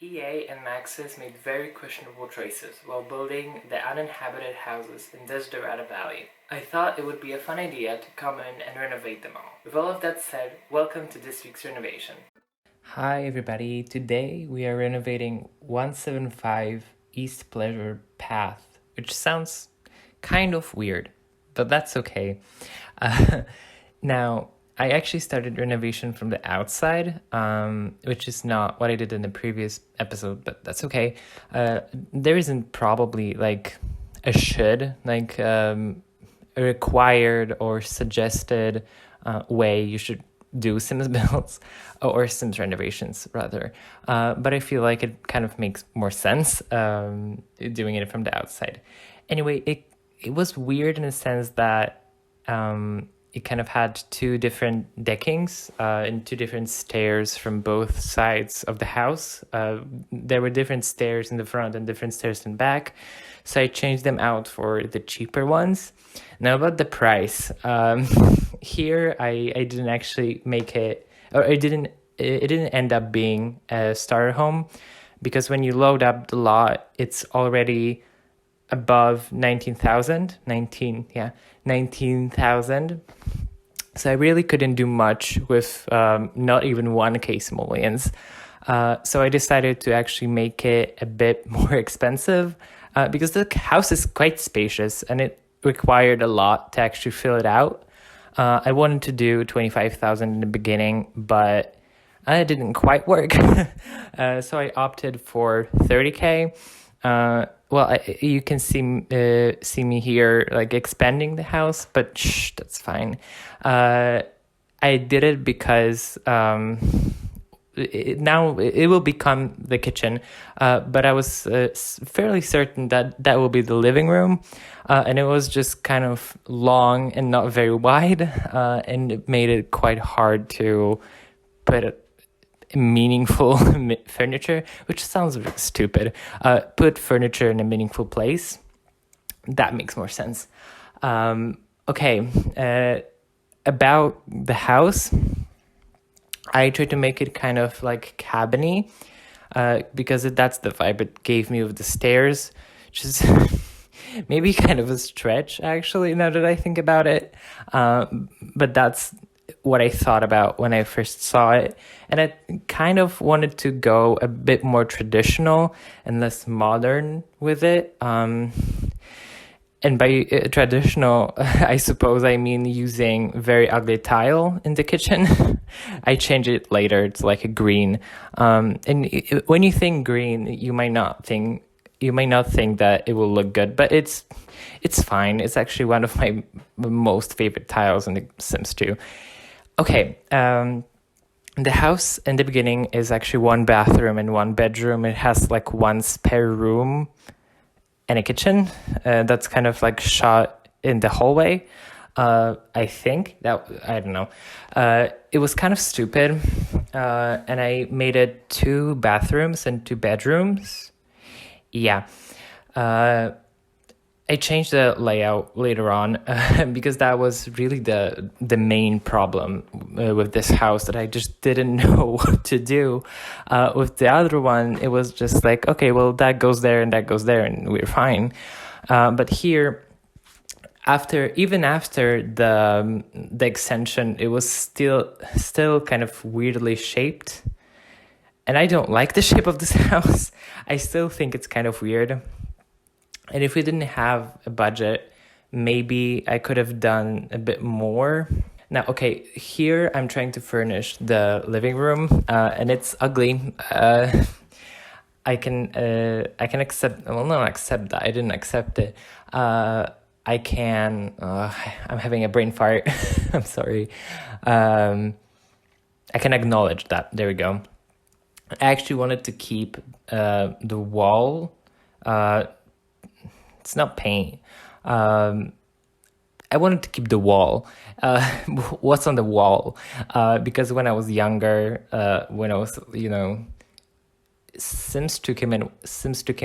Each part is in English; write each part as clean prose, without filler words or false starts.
EA and Maxis made very questionable choices while building the uninhabited houses in Desiderata Valley. I thought it would be a fun idea to come in and renovate them all. With all of that said, welcome to this week's renovation. Hi everybody, today we are renovating 175 East Pleasure Path, which sounds kind of weird, but that's okay. Now, I actually started renovation from the outside, which is not what I did in the previous episode, but that's okay. There isn't probably like a a required or suggested way you should do Sims builds or Sims renovations rather. But I feel like it kind of makes more sense doing it from the outside. Anyway, it was weird in the sense that it kind of had two different deckings and two different stairs from both sides of the house. There were different stairs in the front and different stairs in back. So I changed them out for the cheaper ones. Now about the price. Here I didn't actually make it, or it didn't end up being a starter home, because when you load up the lot, it's already above 19,000. So I really couldn't do much with not even 1K simoleons. So I decided to actually make it a bit more expensive because the house is quite spacious and it required a lot to actually fill it out. I wanted to do 25,000 in the beginning, but it didn't quite work. So I opted for 30K. You can see me here like expanding the house, but that's fine. I did it because now it will become the kitchen, but I was fairly certain that that will be the living room, and it was just kind of long and not very wide, and it made it quite hard to put meaningful furniture, which sounds really stupid. Put furniture in a meaningful place. That makes more sense. Okay. About the house, I tried to make it kind of like cabiny, because that's the vibe it gave me with the stairs, which is maybe kind of a stretch actually now that I think about it. But that's what I thought about when I first saw it. And I kind of wanted to go a bit more traditional and less modern with it. And by traditional, I suppose I mean using very ugly tile in the kitchen. I changed it later to like a green. When you think green, you might not think that it will look good, but it's fine. It's actually one of my most favorite tiles in The Sims 2. Okay, the house in the beginning is actually one bathroom and one bedroom. It has like one spare room and a kitchen that's kind of like shot in the hallway. I think that, I don't know. It was kind of stupid, and I made it 2 bathrooms and 2 bedrooms. Yeah. I changed the layout later on because that was really the main problem with this house, that I just didn't know what to do. With the other one, it was just like, okay, well, that goes there and that goes there and we're fine. But here, even after the extension, it was still kind of weirdly shaped. And I don't like the shape of this house. I still think it's kind of weird. And if we didn't have a budget, maybe I could have done a bit more. Now, okay, here I'm trying to furnish the living room, and it's ugly. I can accept. Well, not accept that. I didn't accept it. I can. I'm having a brain fart. I'm sorry. I can acknowledge that. There we go. I actually wanted to keep the wall. It's not paint. I wanted to keep the wall. What's on the wall? Because when I was younger, when I was, Sims 2 came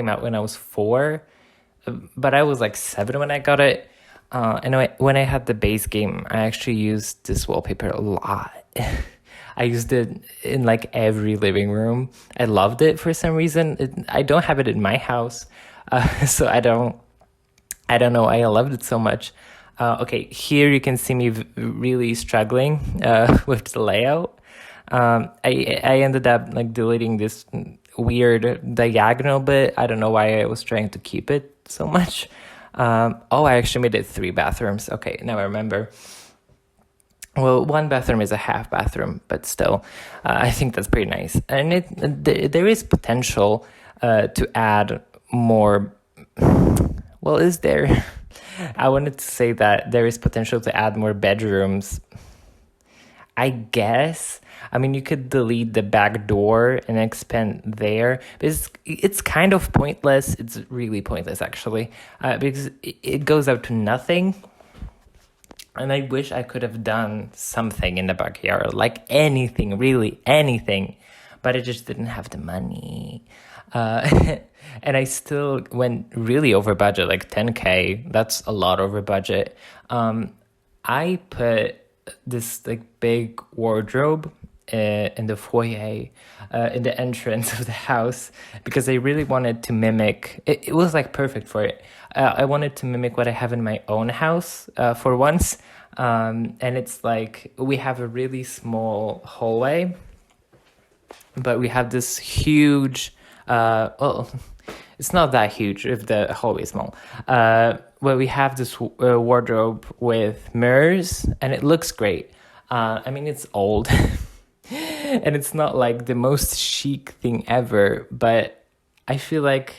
out when I was 4, but I was like 7 when I got it. And when I had the base game, I actually used this wallpaper a lot. I used it in like every living room. I loved it for some reason. I don't have it in my house, so I don't know why I loved it so much. Okay, here you can see me really struggling with the layout. I ended up like deleting this weird diagonal bit. I don't know why I was trying to keep it so much. Oh, I actually made it 3 bathrooms. Okay, now I remember. Well, 1 bathroom is a half bathroom, but still, I think that's pretty nice. And there is potential to add more. Well, is there? I wanted to say that there is potential to add more bedrooms. I guess. I mean, you could delete the back door and expand there. But it's kind of pointless. It's really pointless, actually, because it goes out to nothing. And I wish I could have done something in the backyard, like anything, really anything. But I just didn't have the money. And I still went really over budget, like 10K. That's a lot over budget. I put this like big wardrobe in the foyer, in the entrance of the house, because I really wanted to mimic. It was like perfect for it. I wanted to mimic what I have in my own house for once. And it's like we have a really small hallway, but we have this huge. Well, it's not that huge if the hallway is small. Where we have this wardrobe with mirrors, and it looks great. I mean, it's old, and it's not like the most chic thing ever, but I feel like,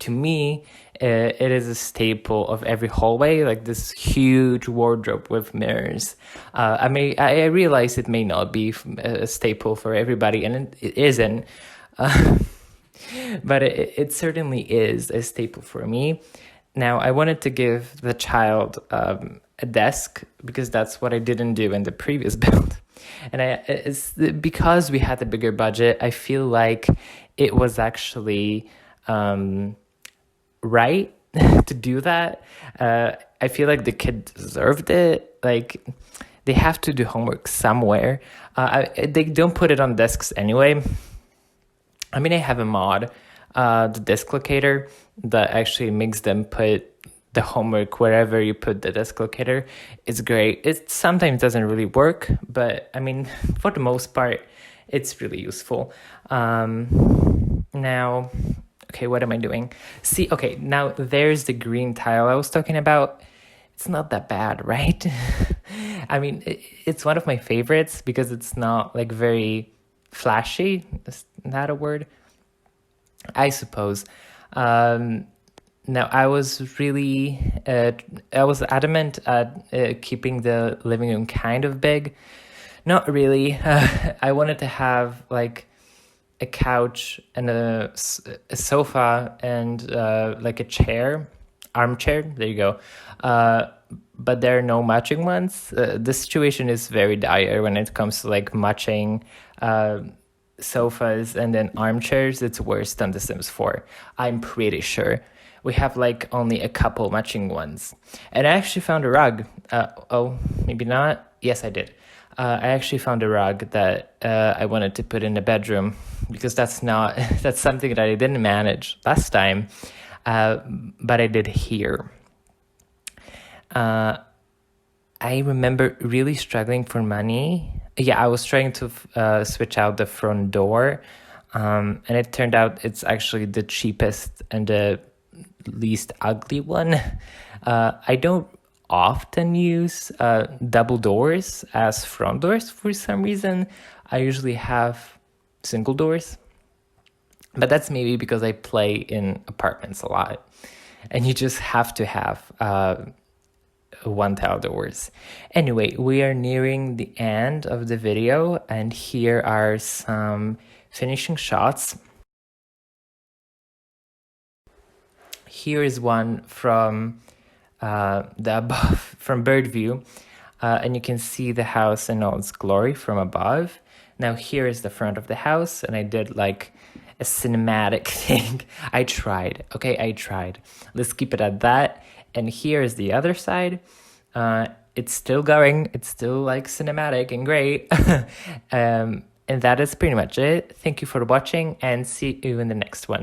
to me, it is a staple of every hallway, like this huge wardrobe with mirrors. I realize it may not be a staple for everybody, and it isn't. But it certainly is a staple for me. Now, I wanted to give the child a desk, because that's what I didn't do in the previous build. And because we had a bigger budget, I feel like it was actually right to do that. I feel like the kid deserved it. Like, they have to do homework somewhere. They don't put it on desks anyway. I mean, I have a mod, the desk locator, that actually makes them put the homework wherever you put the desk locator. It's great. It sometimes doesn't really work, but I mean, for the most part, it's really useful. Now, okay, what am I doing? See, okay, now there's the green tile I was talking about. It's not that bad, right? I mean, it's one of my favorites because it's not like very flashy. Is that a word? I suppose. Now, I was adamant at keeping the living room kind of big. Not really. I wanted to have like a couch and a sofa and like a chair, armchair. There you go. But there are no matching ones. The situation is very dire when it comes to like matching sofas and then armchairs. It's worse than The Sims 4. I'm pretty sure. We have like only a couple matching ones. And I actually found a rug. Oh, maybe not. Yes, I did. I actually found a rug that I wanted to put in the bedroom, because that's something that I didn't manage last time, but I did here. I remember really struggling for money. Yeah, I was trying to switch out the front door, and it turned out it's actually the cheapest and the least ugly one. I don't often use double doors as front doors for some reason. I usually have single doors, but that's maybe because I play in apartments a lot, and you just have to have one tile doors. Anyway, we are nearing the end of the video, and here are some finishing shots. Here is one from the above, from bird view, and you can see the house in all its glory from above. Now here is the front of the house, and I did like a cinematic thing. I tried. Okay, I tried. Let's keep it at that. And here is the other side. it's still going. It's still like cinematic and great. And that is pretty much it. Thank you for watching and see you in the next one.